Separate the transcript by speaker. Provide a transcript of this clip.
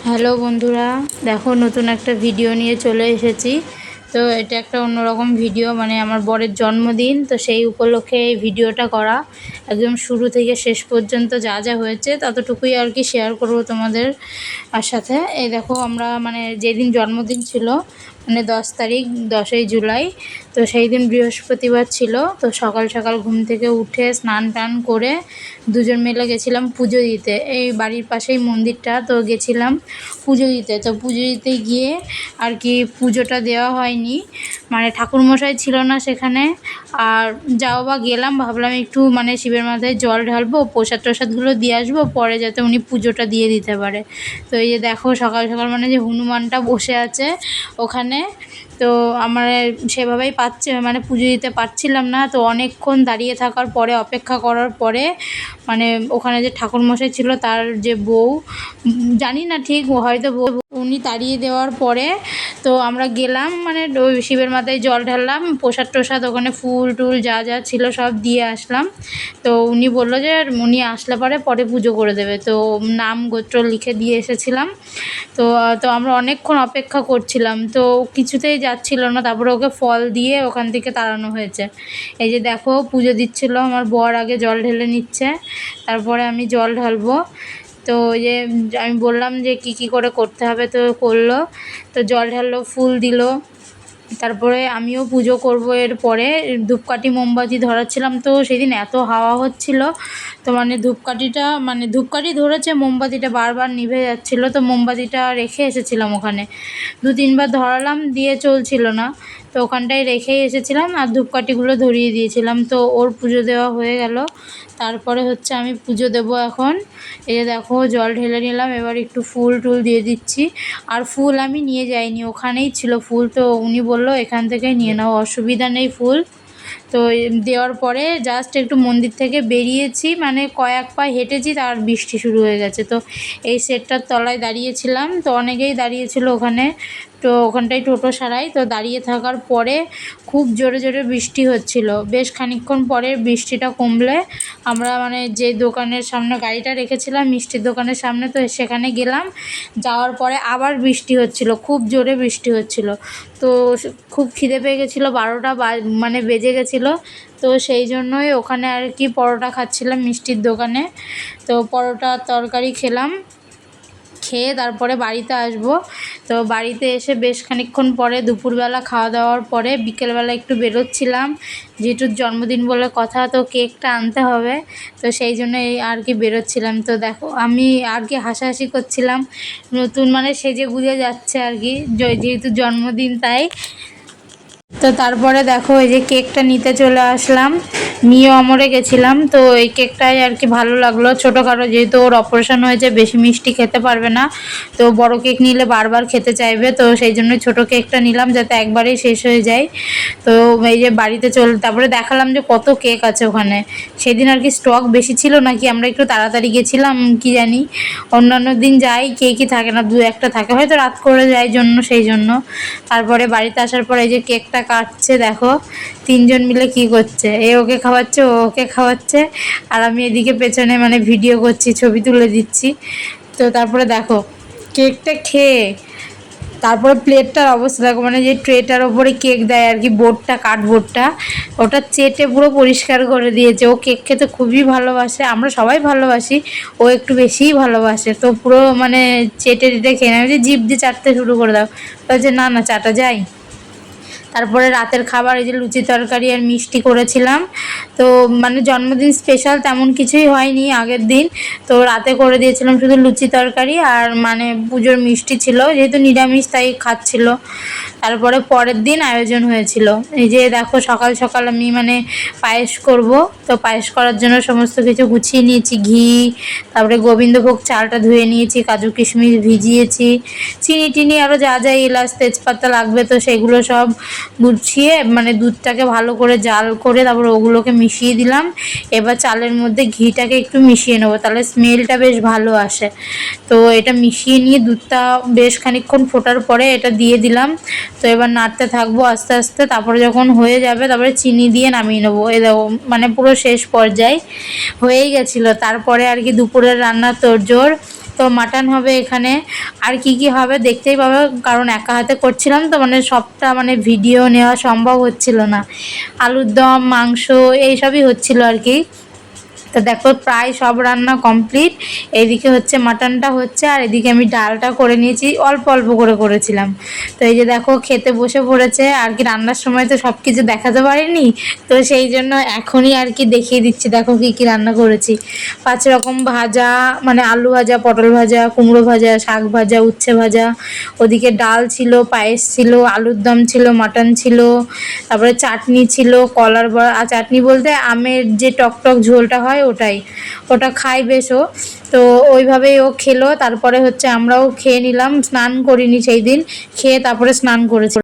Speaker 1: Hello বন্ধুরা, দেখো নতুন একটা ভিডিও নিয়ে চলে এসেছি। তো এটা একটা অন্যরকম ভিডিও, মানে আমার বরের জন্মদিন, তো সেই উপলক্ষে এই ভিডিওটা করা। একদম শুরু থেকে শেষ পর্যন্ত যা যা হয়েছে ততটুকুই আর কি শেয়ার করব তোমাদের সাথে। এই দেখো, আমরা মানে যেদিন জন্মদিন ছিল, মানে 10 তারিখ, 10ই জুলাই, তো সেই দিন বৃহস্পতিবার ছিল। তো সকাল সকাল ঘুম থেকে উঠে স্নান টান করে দুজন মিলে গেছিলাম পুজো দিতে। এই বাড়ির পাশেই মন্দিরটা, তো গেছিলাম পুজো দিতে। তো পুজো দিতে গিয়ে আর কি পুজোটা দেওয়া হয়নি, মানে ঠাকুরমশাই ছিল না সেখানে। আর যাও বা গেলাম, ভাবলাম একটু মানে শিবের মাথায় জল ঢালবো, প্রসাদ টসাদগুলো দিয়ে আসবো, পরে যাতে উনি পুজোটা দিয়ে দিতে পারে। তো এই যে দেখো, সকাল সকাল মানে যে হনুমানটা বসে আছে ওখানে, তো আমার সেভাবেই মানে পুজো দিতে পারছিলাম না। তো অনেকক্ষণ দাঁড়িয়ে থাকার পরে, অপেক্ষা করার পরে, মানে ওখানে যে ঠাকুরমশাই ছিল তার যে বউ, জানি না ঠিক, হয়তো বউ, উনি তাড়িয়ে দেওয়ার পরে তো আমরা গেলাম, মানে ওই শিবের মাথায় জল ঢাললাম, প্রসাদ টোসাদ ওখানে ফুল টুল যা যা ছিল সব দিয়ে আসলাম। তো উনি বললো যে উনি আসলে পরে পুজো করে দেবে। তো নাম গোত্র লিখে দিয়ে এসেছিলাম। তো তো আমরা অনেকক্ষণ অপেক্ষা করছিলাম, তো কিছুতেই যাচ্ছিল না। তারপরে ওকে ফল দিয়ে ওখান থেকে তাড়ানো হয়েছে। এই যে দেখো, পুজো দিচ্ছিল আমার বর, আগে জল ঢেলে নিচ্ছে, তারপরে আমি জল ঢালবো। তো ওই যে আমি বললাম যে কি করে করতে হবে, তো করলো। তো জল ঢাললো, ফুল দিল, তারপরে আমিও পুজো করব। এরপরে ধূপকাঠি মোমবাতি ধরাচ্ছিলাম। তো সেদিন এত হাওয়া হচ্ছিল, তো মানে ধূপকাঠি ধরেছে, মোমবাতিটা বারবার নিভে যাচ্ছিলো। তো মোমবাতিটা রেখে এসেছিলাম ওখানে, 2-3 বার ধরালাম, দিয়ে চলছিল না। তো ওখানটায় রেখেই এসেছিলাম আর ধূপকাঠিগুলো ধরিয়ে দিয়েছিলাম। তো ওর পুজো দেওয়া হয়ে গেল। তারপরে হচ্ছে আমি পুজো দেব এখন। এই যে দেখো, জল ঢেলে নিলাম, এবার একটু ফুল টুল দিয়ে দিচ্ছি। আর ফুল আমি নিয়ে যাইনি, ওখানেই ছিল ফুল। তো উনি বললো এখান থেকে নিয়ে নাও, অসুবিধা নেই ফুল। তো দেওয়ার পরে জাস্ট একটু মন্দির থেকে বেরিয়েছি, মানে কয়েক পা হেঁটেছি, তার বৃষ্টি শুরু হয়ে গেছে। তো এই সেটটার তলায় দাঁড়িয়েছিলাম, তো অনেকেই দাঁড়িয়েছিল ওখানে। তো ওখানটায় টোটো সারাই, তো দাঁড়িয়ে থাকার পরে খুব জোরে জোরে বৃষ্টি হচ্ছিল। বেশ খানিকক্ষণ পরে বৃষ্টিটা কমলে আমরা মানে যে দোকানের সামনে গাড়িটা রেখেছিলাম, মিষ্টির দোকানের সামনে, তো সেখানে গেলাম। যাওয়ার পরে আবার বৃষ্টি হচ্ছিল, খুব জোরে বৃষ্টি হচ্ছিল। তো খুব খিদে পেয়ে গেছিলো, 12টা মানে বেজে গেছিলো। তো সেই জন্যই ওখানে আর কি পরোটা খাচ্ছিলাম মিষ্টির দোকানে। তো পরোটা তরকারি খেলাম, খেয়ে তারপরে বাড়িতে আসব। তো বাড়িতে এসে বেশ খানিকক্ষণ পরে, দুপুরবেলা খাওয়া দাওয়ার পরে বিকেলবেলা একটু বেরোচ্ছিলাম, যেহেতু জন্মদিন বলে কথা, তো কেকটা আনতে হবে। তো সেই জন্য এই আর কি বেরোচ্ছিলাম। তো দেখো, আমি আর কি হাসাহাসি করছিলাম, নতুন মানে সেজে গুজে যাচ্ছে আর কি, যেহেতু জন্মদিন তাই। তো তারপরে দেখো, এই যে কেকটা নিতে চলে আসলাম, নিয়ে অমরে গেছিলাম। তো এই কেকটাই আর কি ভালো লাগলো, ছোটোখাটো, যেহেতু ওর অপারেশন হয়েছে, বেশি মিষ্টি খেতে পারবে না। তো বড় কেক নিলে বারবার খেতে চাইবে, তো সেই জন্য ছোট কেকটা নিলাম, যাতে একবারেই শেষ হয়ে যায়। তো এই যে বাড়িতে তারপরে দেখালাম যে কত কেক আছে ওখানে। সেদিন আর কি স্টক বেশি ছিল নাকি, আমরা একটু তাড়াতাড়ি গেছিলাম কি জানি। অন্যান্য দিন যাই কেকই থাকে না, 2-1টা থাকে, হয়তো রাত করে যায় জন্য, সেই জন্য। তারপরে বাড়িতে আসার পর এই যে কেকটা কাটছে, দেখো 3জন মিলে কি করছে, এ ওকে খাওয়াচ্ছে, ও ওকে খাওয়াচ্ছে, আর আমি এদিকে পেছনে মানে ভিডিও করছি, ছবি তুলে দিচ্ছি। তো তারপরে দেখো কেকটা খেয়ে, তারপরে প্লেটটার অবস্থা দেখো, মানে যে ট্রেটার ওপরে কেক দেয় আর কি, বোর্ডটা, কাঠবোর্ডটা, ওটা চেটে পুরো পরিষ্কার করে দিয়েছে। ও কেক খেতে খুবই ভালোবাসে, আমরা সবাই ভালোবাসি, ও একটু বেশিই ভালোবাসে। তো পুরো মানে চেটে টেটে খেয়ে নেবে, যে জিভ দিয়ে চাটতে শুরু করে দাও, বলছে না না চাটা যায়। তারপরে রাতের খাবার, এই যে লুচি তরকারি আর মিষ্টি করেছিলাম। তো মানে জন্মদিন স্পেশাল তেমন কিছুই হয়নি আগের দিন। তো রাতে করে দিয়েছিলাম শুধু লুচি তরকারি, আর মানে পুজোর মিষ্টি ছিল, যেহেতু নিরামিষ তাই খাচ্ছিল। তারপরে পরের দিন আয়োজন হয়েছিল। এই যে দেখো, সকাল সকাল আমি মানে পায়েস করব। তো পায়েস করার জন্য সমস্ত কিছু গুছিয়ে নিয়েছি, ঘি, তারপরে গোবিন্দভোগ চালটা ধুয়ে নিয়েছি, কাজু কিশমিশ ভিজিয়েছি, চিনি টিনি আরও যা যা এলাচ তেজপাতা লাগবে, তো সেগুলো সব গুছিয়ে মানে দুধটাকে ভালো করে জাল করে তারপর ওগুলোকে মিশিয়ে দিলাম। এবার চালের মধ্যে ঘিটাকে একটু মিশিয়ে নেবো, তাহলে স্মেলটা বেশ ভালো আসে। তো এটা মিশিয়ে নিয়ে দুধটা বেশ খানিকক্ষণ ফোটার পরে এটা দিয়ে দিলাম। তো এবার নাড়তে থাকবো আস্তে আস্তে, তারপরে যখন হয়ে যাবে তারপরে চিনি দিয়ে নামিয়ে নেবো। এই দেখো, মানে পুরো শেষ পর্যায়ে হয়েই গেছিলো। তারপরে আর কি দুপুরের রান্নার তোড়জোড়, তো মাটন হবে এখানে, আর কি কি হবে দেখতেই পাবে, কারণ একা হাতে করছিলাম তো মানে সবটা মানে ভিডিও নেওয়া সম্ভব হচ্ছিল না। আলুর দম, মাংস এইসবই হচ্ছিল আর কি। তো দেখো প্রায় সব রান্না কমপ্লিট। এইদিকে হচ্ছে মাটনটা হচ্ছে, আর এদিকে আমি ডালটা করে নিয়েছি, অল্প অল্প করে করেছিলাম। তো এই যে দেখো খেতে বসে পড়েছে আর কি। রান্নার সময় তো সব কিছু দেখাতে পারিনি, তো সেই জন্য এখনই আর কি দেখিয়ে দিচ্ছি দেখো কী কী রান্না করেছি। 5 রকম ভাজা, মানে আলু ভাজা, পটল ভাজা, কুমড়ো ভাজা, শাক ভাজা, উচ্ছে ভাজা, ওদিকে ডাল ছিল, পায়েস ছিল, আলুর দম ছিল, মাটন ছিল, তারপরে চাটনি ছিল, কলার বড়া। আর চাটনি বলতে আমের যে টকটক ঝোলটা হয় ওটাই, ওটা খাই বেশ ও। তো ওইভাবেই ও খেলো, তারপরে হচ্ছে আমরাও খেয়ে নিলাম। স্নান করিনি সেই দিন, খেয়ে তারপরে স্নান করেছি।